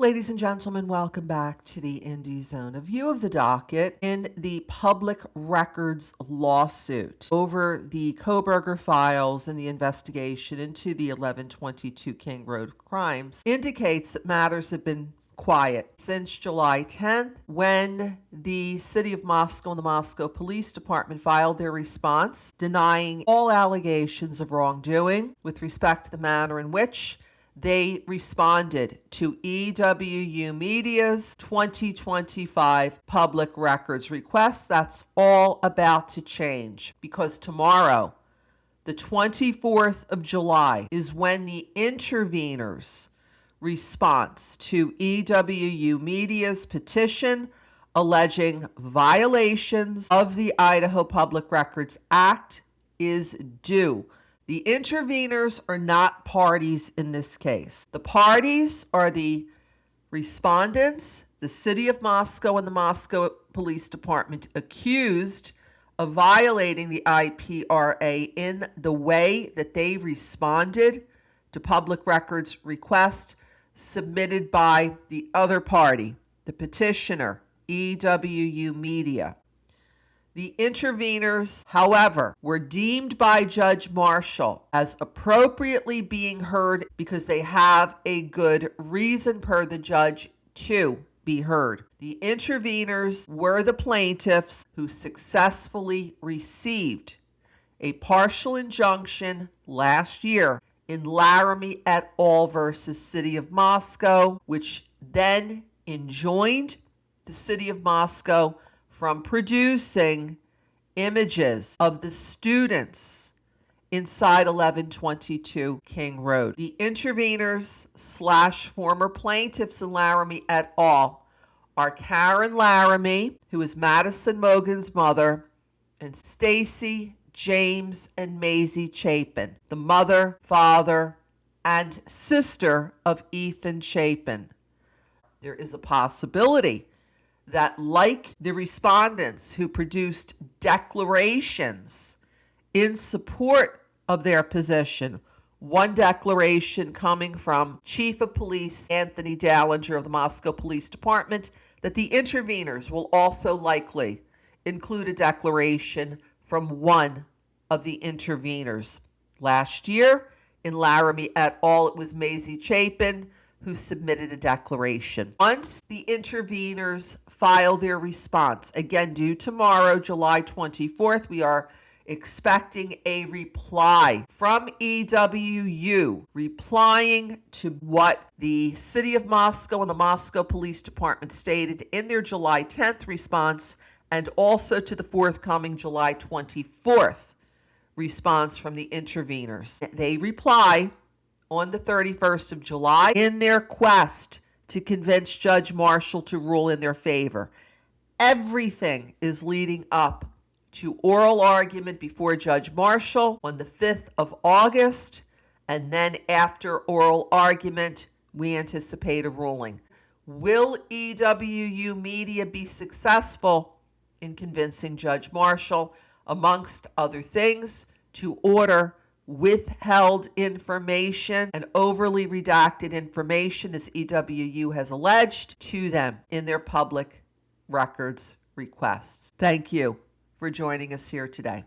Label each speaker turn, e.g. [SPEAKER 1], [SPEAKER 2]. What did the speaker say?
[SPEAKER 1] Ladies and gentlemen, welcome back to the Indie Zone. A view of the docket in the public records lawsuit over the Kohberger files and the investigation into the 1122 King Road crimes indicates that matters have been quiet since July 10th, when the City of Moscow and the Moscow Police Department filed their response denying all allegations of wrongdoing with respect to the manner in which they responded to EWU Media's 2025 public records request. That's all about to change because tomorrow, the 24th of July, is when the interveners' response to EWU Media's petition alleging violations of the Idaho Public Records Act is due. The interveners are not parties in this case. The parties are the respondents, the City of Moscow and the Moscow Police Department, accused of violating the IPRA in the way that they responded to public records requests submitted by the other party, the petitioner, EWU Media. The interveners, however, were deemed by Judge Marshall as appropriately being heard because they have a good reason per the judge to be heard. The interveners were the plaintiffs who successfully received a partial injunction last year in Laramie et al. Versus City of Moscow, which then enjoined the City of Moscow from producing images of the students inside 1122 King Road. The interveners / former plaintiffs in Laramie et al. Are Karen Laramie, who is Madison Mogan's mother, and Stacy, James, and Maisie Chapin, the mother, father, and sister of Ethan Chapin. There is a possibility that, like the respondents who produced declarations in support of their position, one declaration coming from Chief of Police Anthony Dallinger of the Moscow Police Department, that the interveners will also likely include a declaration from one of the interveners. Last year, in Laramie et al., it was Maisie Chapin who submitted a declaration. Once the interveners file their response, again due tomorrow, July 24th, we are expecting a reply from EWU replying to what the City of Moscow and the Moscow Police Department stated in their July 10th response, and also to the forthcoming July 24th response from the interveners. They reply on the 31st of July in their quest to convince Judge Marshall to rule in their favor. Everything is leading up to oral argument before Judge Marshall on the 5th of August, and then after oral argument, we anticipate a ruling. Will EWU Media be successful in convincing Judge Marshall, amongst other things, to order withheld information and overly redacted information, as EWU has alleged, to them in their public records requests? Thank you for joining us here today.